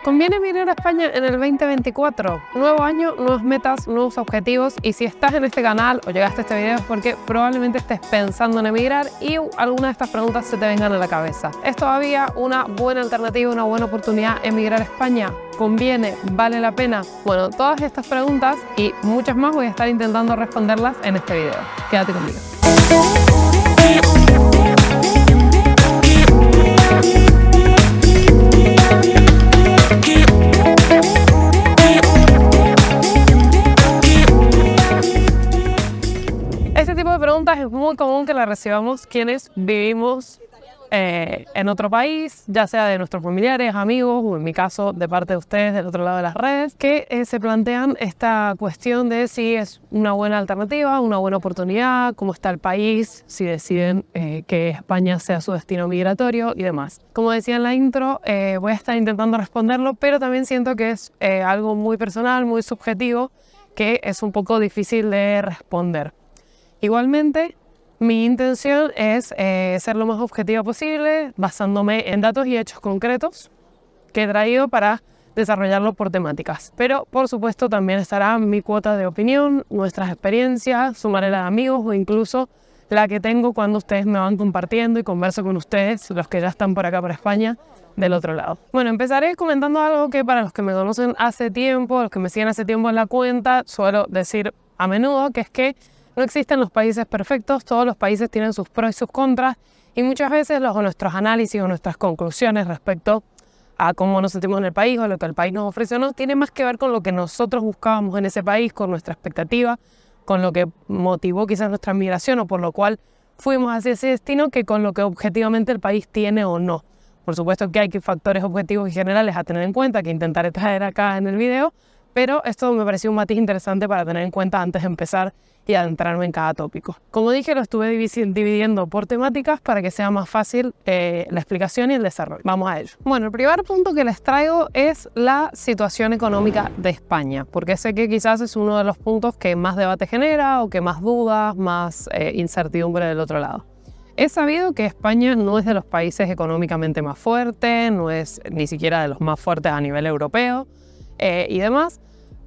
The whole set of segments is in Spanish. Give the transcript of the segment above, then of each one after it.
¿Conviene emigrar a España en el 2024? Nuevo año, nuevas metas, nuevos objetivos, y si estás en este canal o llegaste a este video es porque probablemente estés pensando en emigrar y alguna de estas preguntas se te vengan a la cabeza. ¿Es todavía una buena alternativa, una buena oportunidad emigrar a España? ¿Conviene? ¿Vale la pena? Bueno, todas estas preguntas y muchas más voy a estar intentando responderlas en este video. Quédate conmigo. Este tipo de preguntas es muy común que las recibamos quienes vivimos en otro país, ya sea de nuestros familiares, amigos o en mi caso de parte de ustedes del otro lado de las redes, que se plantean esta cuestión de si es una buena alternativa, una buena oportunidad, cómo está el país, si deciden que España sea su destino migratorio y demás. Como decía en la intro, voy a estar intentando responderlo, pero también siento que es algo muy personal, muy subjetivo, que es un poco difícil de responder. Igualmente, mi intención es ser lo más objetiva posible, basándome en datos y hechos concretos que he traído para desarrollarlo por temáticas. Pero, por supuesto, también estará mi cuota de opinión, nuestras experiencias, sumaré la de amigos o incluso la que tengo cuando ustedes me van compartiendo y converso con ustedes, los que ya están por acá, por España, del otro lado. Bueno, empezaré comentando algo que para los que me conocen hace tiempo, los que me siguen hace tiempo en la cuenta, suelo decir a menudo, que es que no existen los países perfectos, todos los países tienen sus pros y sus contras, y muchas veces nuestros análisis o nuestras conclusiones respecto a cómo nos sentimos en el país o lo que el país nos ofrece o no, tiene más que ver con lo que nosotros buscábamos en ese país, con nuestra expectativa, con lo que motivó quizás nuestra migración o por lo cual fuimos hacia ese destino, que con lo que objetivamente el país tiene o no. Por supuesto que hay factores objetivos y generales a tener en cuenta que intentaré traer acá en el video, pero esto me pareció un matiz interesante para tener en cuenta antes de empezar y adentrarme en cada tópico. Como dije, lo estuve dividiendo por temáticas para que sea más fácil la explicación y el desarrollo. Vamos a ello. Bueno, el primer punto que les traigo es la situación económica de España, porque sé que quizás es uno de los puntos que más debate genera o que más dudas, más incertidumbre del otro lado. Es sabido que España no es de los países económicamente más fuertes, no es ni siquiera de los más fuertes a nivel europeo y demás,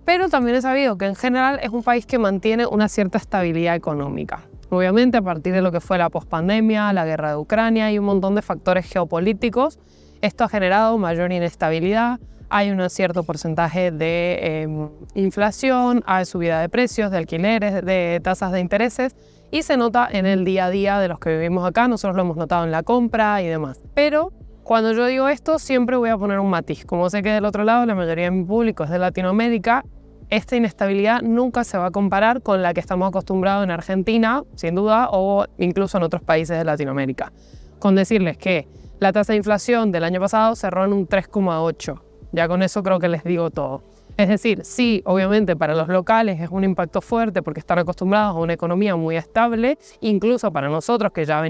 pero también he sabido que en general es un país que mantiene una cierta estabilidad económica. Obviamente a partir de lo que fue la pospandemia, la guerra de Ucrania y un montón de factores geopolíticos, esto ha generado mayor inestabilidad, hay un cierto porcentaje de inflación, hay subida de precios, de alquileres, de tasas de intereses, y se nota en el día a día de los que vivimos acá, nosotros lo hemos notado en la compra y demás. Pero cuando yo digo esto, siempre voy a poner un matiz. Como sé que del otro lado la mayoría de mi público es de Latinoamérica, esta inestabilidad nunca se va a comparar con la que estamos acostumbrados en Argentina, sin duda, o incluso en otros países de Latinoamérica. Con decirles que la tasa de inflación del año pasado cerró en un 3,8. Ya con eso creo que les digo todo. Es decir, sí, obviamente para los locales es un impacto fuerte porque están acostumbrados a una economía muy estable, incluso para nosotros que ya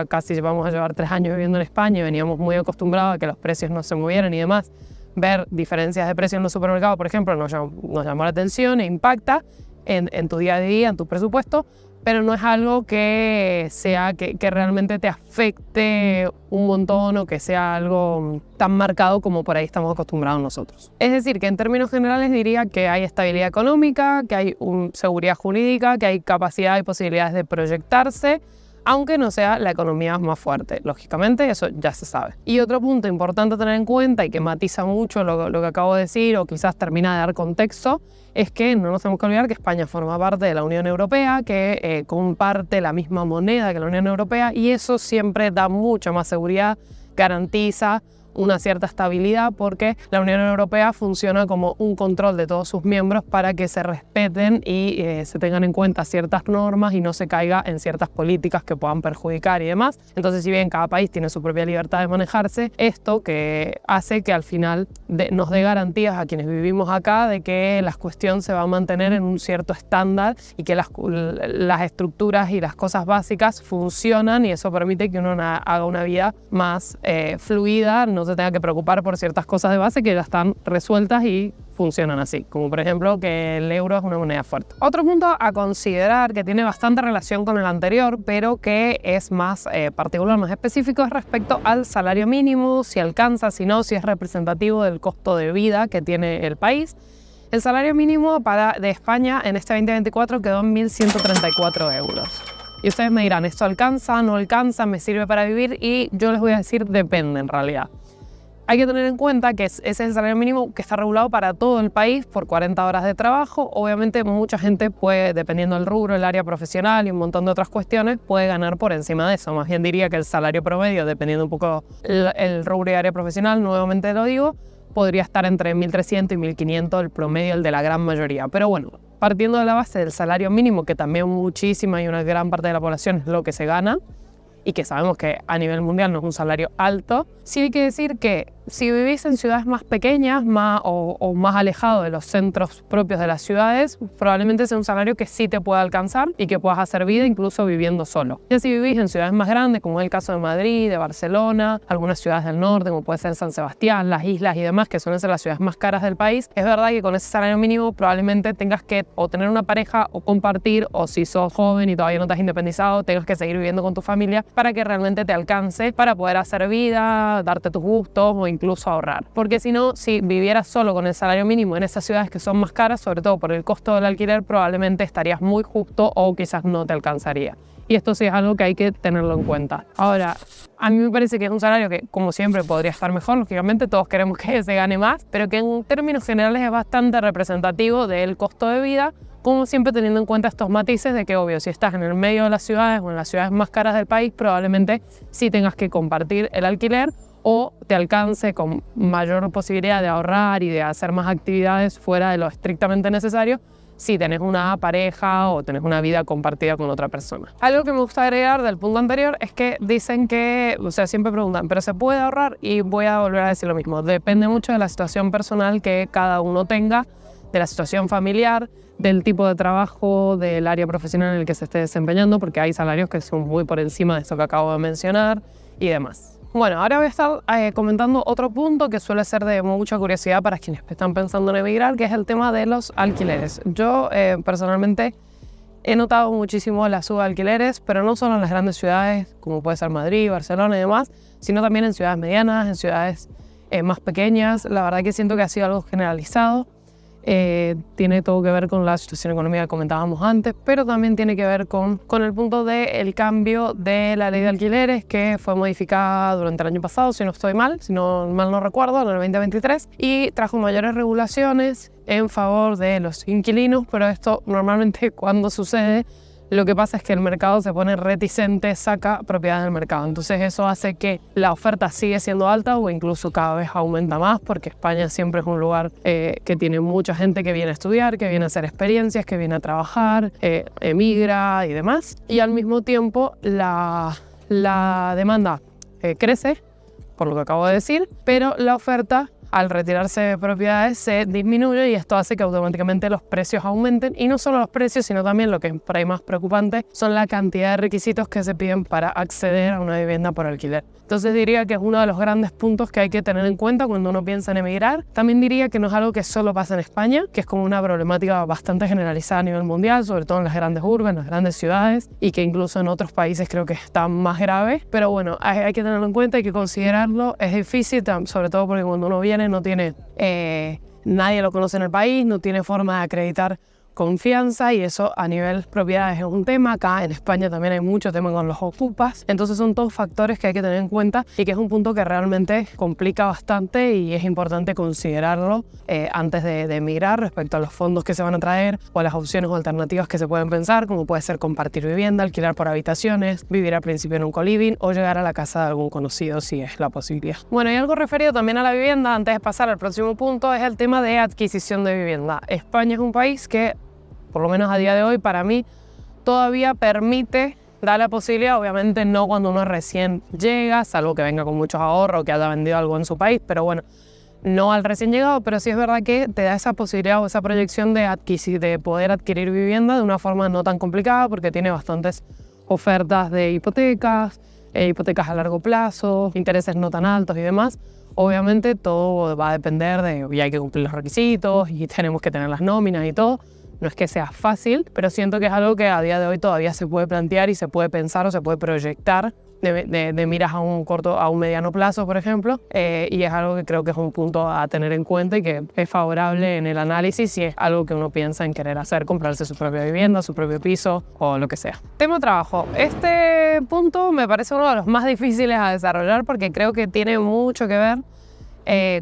casi vamos a llevar 3 años viviendo en España y veníamos muy acostumbrados a que los precios no se movieran y demás. Ver diferencias de precios en los supermercados, por ejemplo, nos llamó la atención e impacta en tu día a día, en tu presupuesto, pero no es algo que realmente te afecte un montón o que sea algo tan marcado como por ahí estamos acostumbrados nosotros. Es decir, que en términos generales diría que hay estabilidad económica, que hay seguridad jurídica, que hay capacidad y posibilidades de proyectarse, aunque no sea la economía más fuerte. Lógicamente, eso ya se sabe. Y otro punto importante a tener en cuenta y que matiza mucho lo que acabo de decir o quizás termina de dar contexto, es que no nos tenemos que olvidar que España forma parte de la Unión Europea, que comparte la misma moneda que la Unión Europea, y eso siempre da mucha más seguridad, garantiza una cierta estabilidad porque la Unión Europea funciona como un control de todos sus miembros para que se respeten y se tengan en cuenta ciertas normas y no se caiga en ciertas políticas que puedan perjudicar y demás. Entonces, si bien cada país tiene su propia libertad de manejarse, esto que hace que al final nos dé garantías a quienes vivimos acá de que la cuestión se va a mantener en un cierto estándar y que las estructuras y las cosas básicas funcionan, y eso permite que uno haga una vida más fluida, no se tenga que preocupar por ciertas cosas de base que ya están resueltas y funcionan así, como por ejemplo que el euro es una moneda fuerte. Otro punto a considerar que tiene bastante relación con el anterior, pero que es más particular, más específico, es respecto al salario mínimo, si alcanza, si no, si es representativo del costo de vida que tiene el país. El salario mínimo de España en este 2024 quedó en 1.134 euros. Y ustedes me dirán, ¿esto alcanza, no alcanza, me sirve para vivir? Y yo les voy a decir, depende en realidad. Hay que tener en cuenta que ese es el salario mínimo que está regulado para todo el país por 40 horas de trabajo. Obviamente mucha gente puede, dependiendo del rubro, el área profesional y un montón de otras cuestiones, puede ganar por encima de eso. Más bien diría que el salario promedio, dependiendo un poco el rubro y área profesional, nuevamente lo digo, podría estar entre 1.300 y 1.500 el promedio, el de la gran mayoría. Pero bueno, partiendo de la base del salario mínimo, que también muchísima y una gran parte de la población es lo que se gana, y que sabemos que a nivel mundial no es un salario alto, sí hay que decir que si vivís en ciudades más pequeñas o más alejados de los centros propios de las ciudades, probablemente sea un salario que sí te pueda alcanzar y que puedas hacer vida incluso viviendo solo. Ya si vivís en ciudades más grandes, como es el caso de Madrid, de Barcelona, algunas ciudades del norte, como puede ser San Sebastián, las islas y demás, que suelen ser las ciudades más caras del país, es verdad que con ese salario mínimo probablemente tengas que o tener una pareja o compartir, o si sos joven y todavía no te has independizado, tengas que seguir viviendo con tu familia para que realmente te alcance para poder hacer vida, darte tus gustos o incluso ahorrar. Porque si no, si vivieras solo con el salario mínimo en esas ciudades que son más caras, sobre todo por el costo del alquiler, probablemente estarías muy justo o quizás no te alcanzaría. Y esto sí es algo que hay que tenerlo en cuenta. Ahora, a mí me parece que es un salario que, como siempre, podría estar mejor. Lógicamente, todos queremos que se gane más, pero que en términos generales es bastante representativo del costo de vida, como siempre teniendo en cuenta estos matices de que, obvio, si estás en el medio de las ciudades o en las ciudades más caras del país, probablemente sí tengas que compartir el alquiler o te alcance con mayor posibilidad de ahorrar y de hacer más actividades fuera de lo estrictamente necesario si tenés una pareja o tenés una vida compartida con otra persona. Algo que me gusta agregar del punto anterior es que dicen que, o sea, siempre preguntan, ¿pero se puede ahorrar? Y voy a volver a decir lo mismo. Depende mucho de la situación personal que cada uno tenga, de la situación familiar, del tipo de trabajo, del área profesional en el que se esté desempeñando, porque hay salarios que son muy por encima de eso que acabo de mencionar y demás. Bueno, ahora voy a estar comentando otro punto que suele ser de mucha curiosidad para quienes están pensando en emigrar, que es el tema de los alquileres. Yo personalmente he notado muchísimo la suba de alquileres, pero no solo en las grandes ciudades, como puede ser Madrid, Barcelona y demás, sino también en ciudades medianas, en ciudades más pequeñas. La verdad que siento que ha sido algo generalizado. Tiene todo que ver con la situación económica que comentábamos antes, pero también tiene que ver con el punto del cambio de la ley de alquileres que fue modificada durante el año pasado, si no estoy mal, si no mal no recuerdo, en el 2023, y trajo mayores regulaciones en favor de los inquilinos, pero esto normalmente cuando sucede, lo que pasa es que el mercado se pone reticente, saca propiedades del mercado. Entonces eso hace que la oferta sigue siendo alta o incluso cada vez aumenta más, porque España siempre es un lugar que tiene mucha gente que viene a estudiar, que viene a hacer experiencias, que viene a trabajar, emigra y demás. Y al mismo tiempo la demanda crece, por lo que acabo de decir, pero la oferta, al retirarse de propiedades, se disminuye y esto hace que automáticamente los precios aumenten, y no solo los precios, sino también lo que es por ahí más preocupante son la cantidad de requisitos que se piden para acceder a una vivienda por alquiler. Entonces diría que es uno de los grandes puntos que hay que tener en cuenta cuando uno piensa en emigrar. También diría que no es algo que solo pasa en España, que es como una problemática bastante generalizada a nivel mundial, sobre todo en las grandes urbes, en las grandes ciudades, y que incluso en otros países creo que está más grave. Pero bueno, hay que tenerlo en cuenta, hay que considerarlo. Es difícil, sobre todo porque cuando uno viene no tiene, nadie lo conoce en el país, no tiene forma de acreditar confianza, y eso a nivel propiedades es un tema. Acá en España también hay mucho tema con los ocupas, entonces son todos factores que hay que tener en cuenta y que es un punto que realmente complica bastante y es importante considerarlo antes de emigrar respecto a los fondos que se van a traer o a las opciones o alternativas que se pueden pensar, como puede ser compartir vivienda, alquilar por habitaciones, vivir al principio en un coliving o llegar a la casa de algún conocido si es la posibilidad. Bueno, y algo referido también a la vivienda, antes de pasar al próximo punto, es el tema de adquisición de vivienda. España es un país que, por lo menos a día de hoy, para mí, todavía permite dar la posibilidad, obviamente no cuando uno recién llega, salvo que venga con muchos ahorros o que haya vendido algo en su país, pero bueno, no al recién llegado, pero sí es verdad que te da esa posibilidad o esa proyección de poder adquirir vivienda de una forma no tan complicada, porque tiene bastantes ofertas de hipotecas a largo plazo, intereses no tan altos y demás, Obviamente todo va a depender y hay que cumplir los requisitos y tenemos que tener las nóminas y todo. No es que sea fácil, pero siento que es algo que a día de hoy todavía se puede plantear y se puede pensar o se puede proyectar de miras a un corto, a un mediano plazo, por ejemplo, y es algo que creo que es un punto a tener en cuenta y que es favorable en el análisis si es algo que uno piensa en querer hacer, comprarse su propia vivienda, su propio piso o lo que sea. Tema trabajo. Este punto me parece uno de los más difíciles a desarrollar porque creo que tiene mucho que ver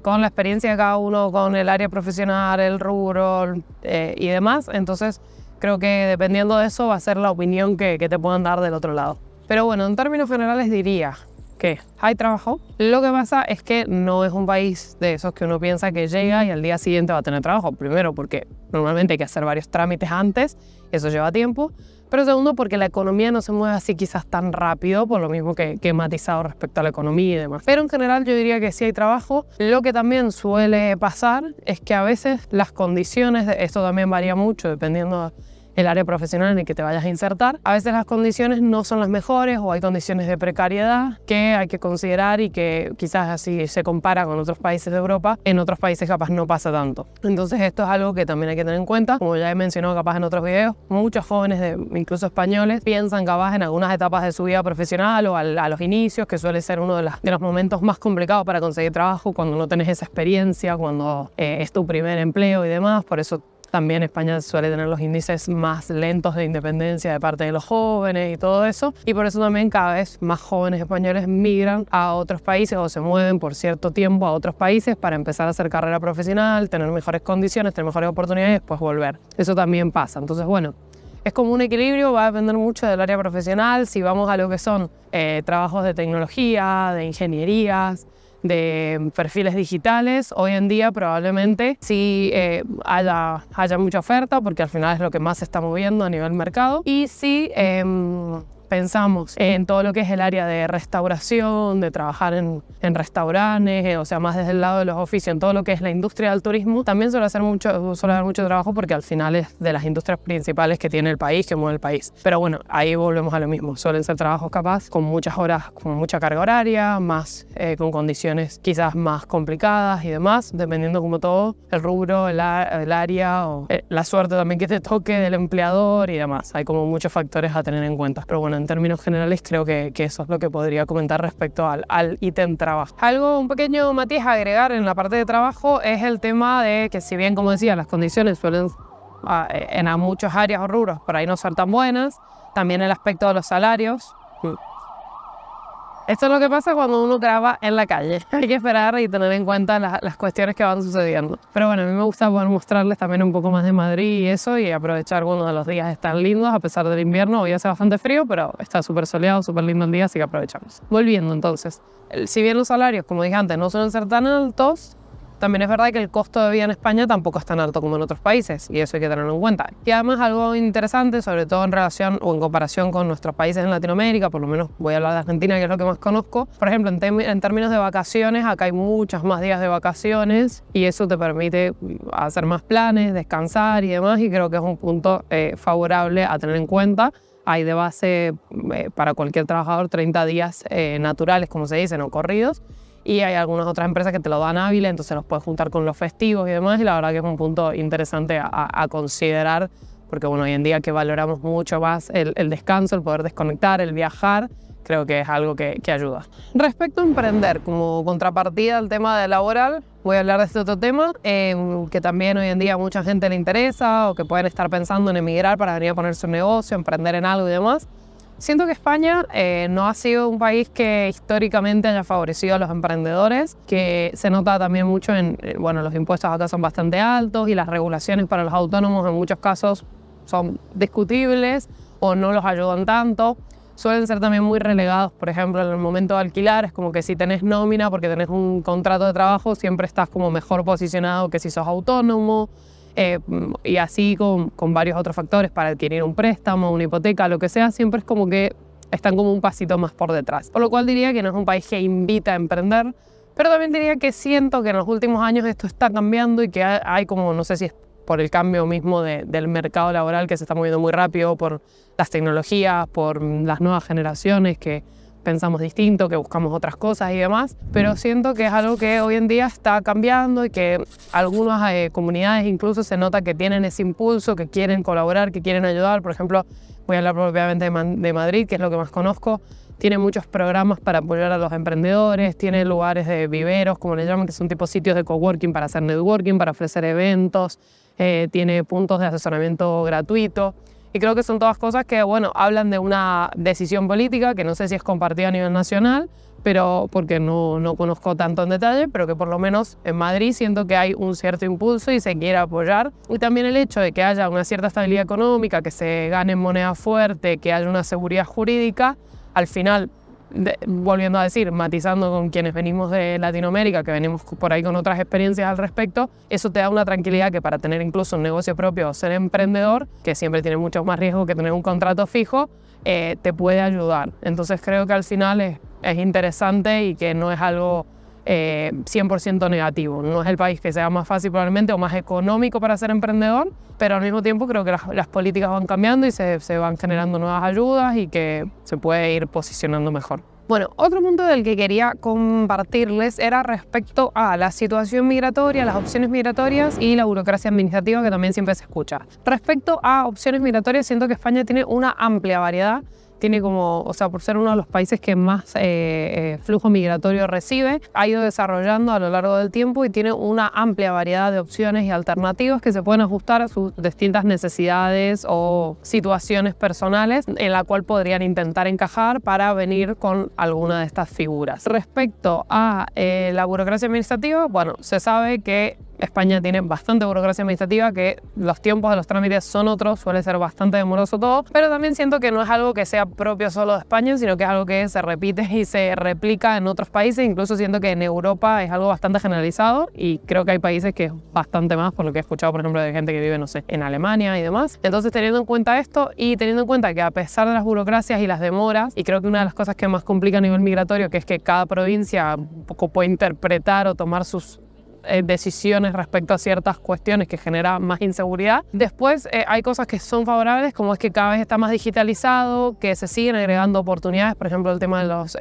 con la experiencia de cada uno, con el área profesional, el rubro y demás. Entonces creo que dependiendo de eso va a ser la opinión que te puedan dar del otro lado. Pero bueno, en términos generales diría que hay trabajo. Lo que pasa es que no es un país de esos que uno piensa que llega y al día siguiente va a tener trabajo. Primero porque normalmente hay que hacer varios trámites antes, eso lleva tiempo. Pero segundo porque la economía no se mueve así quizás tan rápido, por lo mismo que he matizado respecto a la economía y demás. Pero en general yo diría que sí hay trabajo. Lo que también suele pasar es que a veces las condiciones, esto también varía mucho dependiendo el área profesional en el que te vayas a insertar. A veces las condiciones no son las mejores o hay condiciones de precariedad que hay que considerar y que quizás así se compara con otros países de Europa, en otros países capaz no pasa tanto. Entonces esto es algo que también hay que tener en cuenta. Como ya he mencionado capaz en otros videos, muchos jóvenes, incluso españoles, piensan capaz en algunas etapas de su vida profesional o a los inicios, que suele ser uno de los momentos más complicados para conseguir trabajo, cuando no tenés esa experiencia, cuando es tu primer empleo y demás. Por eso también España suele tener los índices más lentos de independencia de parte de los jóvenes y todo eso. Y por eso también cada vez más jóvenes españoles migran a otros países o se mueven por cierto tiempo a otros países para empezar a hacer carrera profesional, tener mejores condiciones, tener mejores oportunidades y después volver. Eso también pasa. Entonces, bueno, es como un equilibrio, va a depender mucho del área profesional. Si vamos a lo que son trabajos de tecnología, de ingenierías, de perfiles digitales, hoy en día probablemente sí haya mucha oferta porque al final es lo que más se está moviendo a nivel mercado. Y sí pensamos en todo lo que es el área de restauración, de trabajar en restaurantes, o sea, más desde el lado de los oficios, en todo lo que es la industria del turismo, también suele haber mucho trabajo porque al final es de las industrias principales que tiene el país, que mueve el país. Pero bueno, ahí volvemos a lo mismo, suelen ser trabajos capaz con muchas horas, con mucha carga horaria, más con condiciones quizás más complicadas y demás, dependiendo como todo, el rubro, el área o la suerte también que te toque del empleador y demás. Hay como muchos factores a tener en cuenta. Pero bueno, en términos generales creo que eso es lo que podría comentar respecto al ítem trabajo. Un pequeño matiz a agregar en la parte de trabajo es el tema de que, si bien como decía las condiciones suelen en muchas áreas o rubros por ahí no ser tan buenas, también el aspecto de los salarios. Esto es lo que pasa cuando uno graba en la calle. Hay que esperar y tener en cuenta las cuestiones que van sucediendo. Pero bueno, a mí me gusta poder mostrarles también un poco más de Madrid y eso, y aprovechar cuando los días están lindos, a pesar del invierno. Hoy hace bastante frío, pero está súper soleado, súper lindo el día, así que aprovechamos. Volviendo entonces, si bien los salarios, como dije antes, no suelen ser tan altos, también es verdad que el costo de vida en España tampoco es tan alto como en otros países, y eso hay que tenerlo en cuenta. Y además algo interesante, sobre todo en relación o en comparación con nuestros países en Latinoamérica, por lo menos voy a hablar de Argentina, que es lo que más conozco. Por ejemplo, en términos de vacaciones, acá hay muchos más días de vacaciones y eso te permite hacer más planes, descansar y demás, y creo que es un punto favorable a tener en cuenta. Hay de base para cualquier trabajador 30 días naturales, como se dicen, o corridos. Y hay algunas otras empresas que te lo dan hábiles, entonces los puedes juntar con los festivos y demás, y la verdad que es un punto interesante a considerar, porque bueno, hoy en día que valoramos mucho más el descanso, el poder desconectar, el viajar, creo que es algo que ayuda. Respecto a emprender, como contrapartida al tema de laboral, voy a hablar de este otro tema, que también hoy en día a mucha gente le interesa, o que pueden estar pensando en emigrar para venir a ponerse un negocio, emprender en algo y demás. Siento que España no ha sido un país que históricamente haya favorecido a los emprendedores, que se nota también mucho bueno, los impuestos acá son bastante altos y las regulaciones para los autónomos en muchos casos son discutibles o no los ayudan tanto. Suelen ser también muy relegados, por ejemplo, en el momento de alquilar, es como que si tenés nómina porque tenés un contrato de trabajo, siempre estás como mejor posicionado que si sos autónomo. Y así con varios otros factores para adquirir un préstamo, una hipoteca, lo que sea, siempre es como que están como un pasito más por detrás. Por lo cual diría que no es un país que invita a emprender, pero también diría que siento que en los últimos años esto está cambiando y que hay como, no sé si es por el cambio mismo del mercado laboral que se está moviendo muy rápido, por las tecnologías, por las nuevas generaciones que pensamos distinto, que buscamos otras cosas y demás, pero siento que es algo que hoy en día está cambiando y que algunas comunidades incluso se nota que tienen ese impulso, que quieren colaborar, que quieren ayudar. Por ejemplo, voy a hablar propiamente de Madrid, que es lo que más conozco. Tiene muchos programas para apoyar a los emprendedores, tiene lugares de viveros, como le llaman, que son tipo sitios de coworking para hacer networking, para ofrecer eventos, tiene puntos de asesoramiento gratuito. Y creo que son todas cosas que, bueno, hablan de una decisión política que no sé si es compartida a nivel nacional, pero porque no conozco tanto en detalle, pero que por lo menos en Madrid siento que hay un cierto impulso y se quiere apoyar. Y también el hecho de que haya una cierta estabilidad económica, que se gane moneda fuerte, que haya una seguridad jurídica, al final, volviendo a decir, matizando con quienes venimos de Latinoamérica, que venimos por ahí con otras experiencias al respecto, eso te da una tranquilidad que para tener incluso un negocio propio o ser emprendedor, que siempre tiene mucho más riesgo que tener un contrato fijo, te puede ayudar. Entonces creo que al final es interesante y que no es algo 100% negativo. No es el país que sea más fácil probablemente o más económico para ser emprendedor, pero al mismo tiempo creo que las políticas van cambiando y se van generando nuevas ayudas y que se puede ir posicionando mejor. Bueno, otro punto del que quería compartirles era respecto a la situación migratoria, las opciones migratorias y la burocracia administrativa, que también siempre se escucha. Respecto a opciones migratorias, siento que España tiene una amplia variedad. Tiene por ser uno de los países que más flujo migratorio recibe, ha ido desarrollando a lo largo del tiempo y tiene una amplia variedad de opciones y alternativas que se pueden ajustar a sus distintas necesidades o situaciones personales en la cual podrían intentar encajar para venir con alguna de estas figuras. Respecto a la burocracia administrativa, bueno, se sabe que España tiene bastante burocracia administrativa, que los tiempos de los trámites son otros, suele ser bastante demoroso todo, pero también siento que no es algo que sea propio solo de España, sino que es algo que se repite y se replica en otros países. Incluso siento que en Europa es algo bastante generalizado y creo que hay países que es bastante más, por lo que he escuchado, por ejemplo, de gente que vive, no sé, en Alemania y demás. Entonces, teniendo en cuenta esto y teniendo en cuenta que a pesar de las burocracias y las demoras, y creo que una de las cosas que más complica a nivel migratorio, que es que cada provincia un poco puede interpretar o tomar sus decisiones respecto a ciertas cuestiones que generan más inseguridad. Después hay cosas que son favorables, como es que cada vez está más digitalizado, que se siguen agregando oportunidades, por ejemplo el tema de los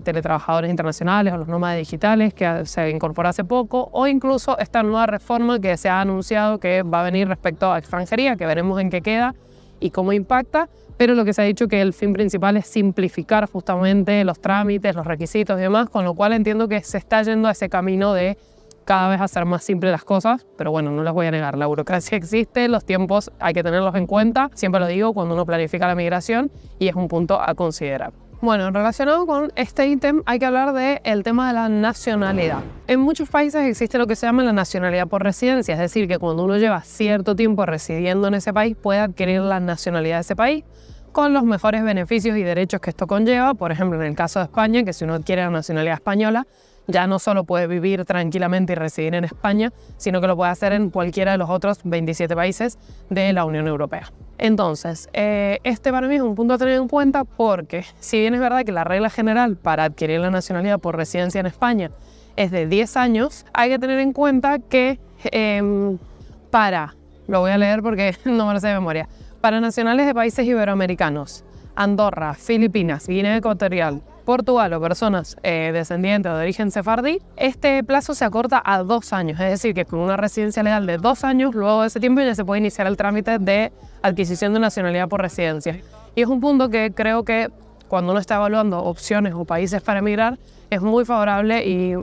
teletrabajadores internacionales o los nómadas digitales que se incorporó hace poco, o incluso esta nueva reforma que se ha anunciado que va a venir respecto a extranjería, que veremos en qué queda y cómo impacta, pero lo que se ha dicho que el fin principal es simplificar justamente los trámites, los requisitos y demás, con lo cual entiendo que se está yendo a ese camino de cada vez hacer más simples las cosas, pero bueno, no les voy a negar, la burocracia existe, los tiempos hay que tenerlos en cuenta, siempre lo digo cuando uno planifica la migración y es un punto a considerar. Bueno, relacionado con este ítem hay que hablar del tema de la nacionalidad. En muchos países existe lo que se llama la nacionalidad por residencia, es decir, que cuando uno lleva cierto tiempo residiendo en ese país puede adquirir la nacionalidad de ese país con los mejores beneficios y derechos que esto conlleva. Por ejemplo, en el caso de España, que si uno adquiere la nacionalidad española, ya no solo puede vivir tranquilamente y residir en España, sino que lo puede hacer en cualquiera de los otros 27 países de la Unión Europea. Entonces, este para mí es un punto a tener en cuenta porque, si bien es verdad que la regla general para adquirir la nacionalidad por residencia en España es de 10 años, hay que tener en cuenta que lo voy a leer porque no me lo sé de memoria, para nacionales de países iberoamericanos, Andorra, Filipinas, Guinea Ecuatorial, Portugal o personas descendientes o de origen sefardí, este plazo se acorta a 2 años, es decir, que con una residencia legal de 2 años, luego de ese tiempo ya se puede iniciar el trámite de adquisición de nacionalidad por residencia. Y es un punto que creo que cuando uno está evaluando opciones o países para emigrar, es muy favorable y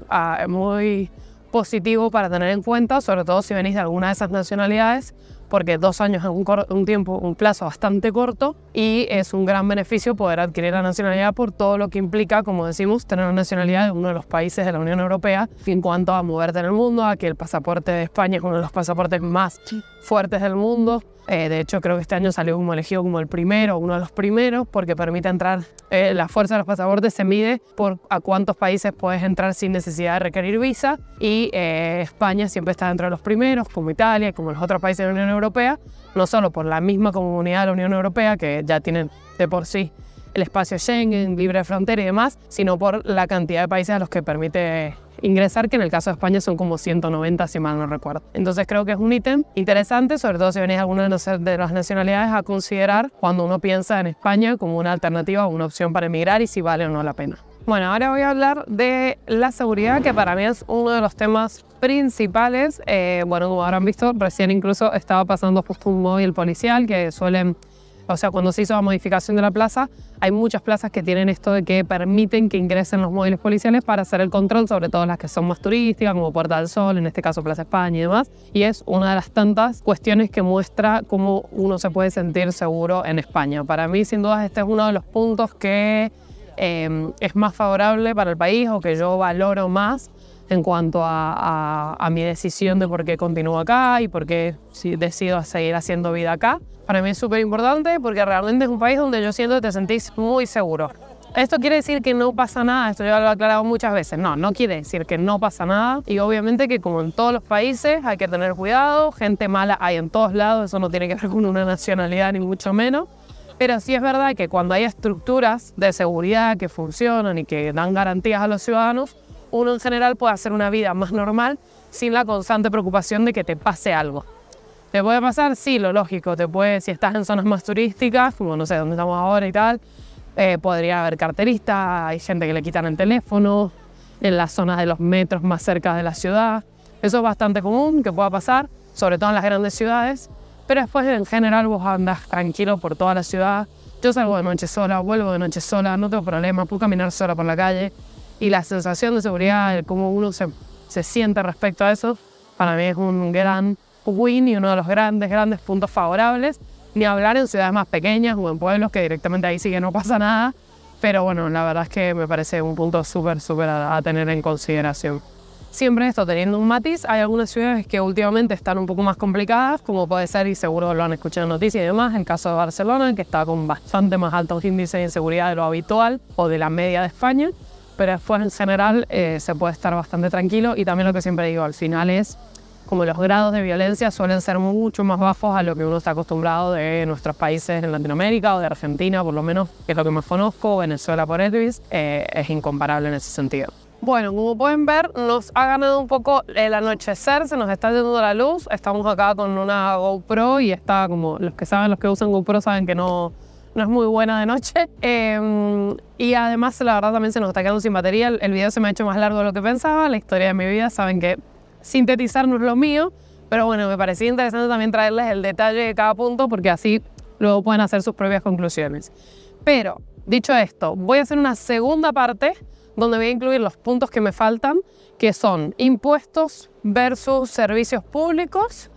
muy positivo para tener en cuenta, sobre todo si venís de alguna de esas nacionalidades, porque 2 años es un plazo bastante corto y es un gran beneficio poder adquirir la nacionalidad por todo lo que implica, como decimos, tener la nacionalidad de uno de los países de la Unión Europea en cuanto a moverte en el mundo, a que el pasaporte de España es uno de los pasaportes más fuertes del mundo. De hecho, creo que este año salió como elegido como el primero, uno de los primeros, porque permite entrar, la fuerza de los pasaportes se mide por a cuántos países puedes entrar sin necesidad de requerir visa, y España siempre está dentro de los primeros, como Italia, como los otros países de la Unión Europea, no solo por la misma comunidad de la Unión Europea, que ya tienen de por sí el espacio Schengen, libre frontera y demás, sino por la cantidad de países a los que permite ingresar, que en el caso de España son como 190, si mal no recuerdo. Entonces creo que es un ítem interesante, sobre todo si venís a alguna de las nacionalidades, a considerar cuando uno piensa en España como una alternativa o una opción para emigrar y si vale o no la pena. Bueno, ahora voy a hablar de la seguridad, que para mí es uno de los temas principales. Bueno, como habrán visto, recién incluso estaba pasando justo un móvil policial que suelen... O sea, cuando se hizo la modificación de la plaza, hay muchas plazas que tienen esto de que permiten que ingresen los móviles policiales para hacer el control, sobre todo las que son más turísticas, como Puerta del Sol, en este caso Plaza España y demás. Y es una de las tantas cuestiones que muestra cómo uno se puede sentir seguro en España. Para mí, sin duda, este es uno de los puntos que es más favorable para el país o que yo valoro más en cuanto a mi decisión de por qué continúo acá y por qué decido seguir haciendo vida acá. Para mí es súper importante porque realmente es un país donde yo siento que te sentís muy seguro. ¿Esto quiere decir que no pasa nada? Esto ya lo he aclarado muchas veces. No, no quiere decir que no pasa nada. Y obviamente que como en todos los países hay que tener cuidado. Gente mala hay en todos lados. Eso no tiene que ver con una nacionalidad ni mucho menos. Pero sí es verdad que cuando hay estructuras de seguridad que funcionan y que dan garantías a los ciudadanos, uno en general puede hacer una vida más normal sin la constante preocupación de que te pase algo. ¿Te puede pasar? Sí, lo lógico. Si estás en zonas más turísticas, como no sé, donde estamos ahora y tal, podría haber carteristas, hay gente que le quitan el teléfono, en las zonas de los metros más cerca de la ciudad. Eso es bastante común que pueda pasar, sobre todo en las grandes ciudades, pero después en general vos andás tranquilo por toda la ciudad. Yo salgo de noche sola, vuelvo de noche sola, no tengo problema, puedo caminar sola por la calle y la sensación de seguridad, el cómo uno se siente respecto a eso, para mí es un gran win y uno de los grandes puntos favorables. Ni hablar en ciudades más pequeñas o en pueblos que directamente ahí sí que no pasa nada, pero bueno, la verdad es que me parece un punto súper a tener en consideración. Siempre esto teniendo un matiz, hay algunas ciudades que últimamente están un poco más complicadas, como puede ser, y seguro lo han escuchado en noticias y demás, el caso de Barcelona, que está con bastante más altos índices de inseguridad de lo habitual o de la media de España, pero después en general se puede estar bastante tranquilo. Y también lo que siempre digo, al final es como los grados de violencia suelen ser mucho más bajos a lo que uno está acostumbrado de nuestros países en Latinoamérica o de Argentina, por lo menos, que es lo que más conozco, Venezuela por Elvis, es incomparable en ese sentido. Bueno, como pueden ver, nos ha ganado un poco el anochecer, se nos está yendo la luz. Estamos acá con una GoPro y está como, los que usan GoPro saben que no es muy buena de noche. Y además, la verdad, también se nos está quedando sin batería. El video se me ha hecho más largo de lo que pensaba. La historia de mi vida, saben que sintetizar no es lo mío, pero bueno, me parecía interesante también traerles el detalle de cada punto porque así luego pueden hacer sus propias conclusiones. Pero, dicho esto, voy a hacer una segunda parte donde voy a incluir los puntos que me faltan, que son impuestos versus servicios públicos,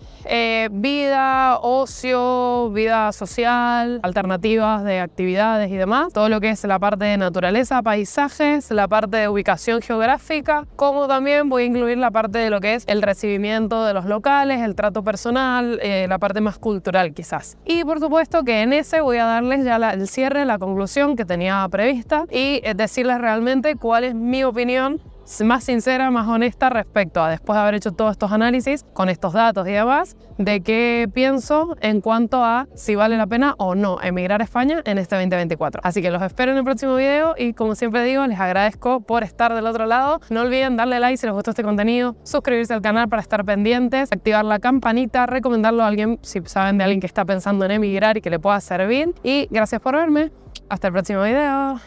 vida, ocio, vida social, alternativas de actividades y demás, todo lo que es la parte de naturaleza, paisajes, la parte de ubicación geográfica, como también voy a incluir la parte de lo que es el recibimiento de los locales, el trato personal, la parte más cultural quizás. Y por supuesto que en ese voy a darles ya el cierre, la conclusión que tenía prevista y decirles realmente cuál es mi opinión más sincera, más honesta respecto a, después de haber hecho todos estos análisis con estos datos y demás, de qué pienso en cuanto a si vale la pena o no emigrar a España en este 2024. Así que los espero en el próximo video y, como siempre digo, les agradezco por estar del otro lado. No olviden darle like si les gustó este contenido, suscribirse al canal para estar pendientes, activar la campanita, recomendarlo a alguien si saben de alguien que está pensando en emigrar y que le pueda servir. Y gracias por verme. Hasta el próximo video.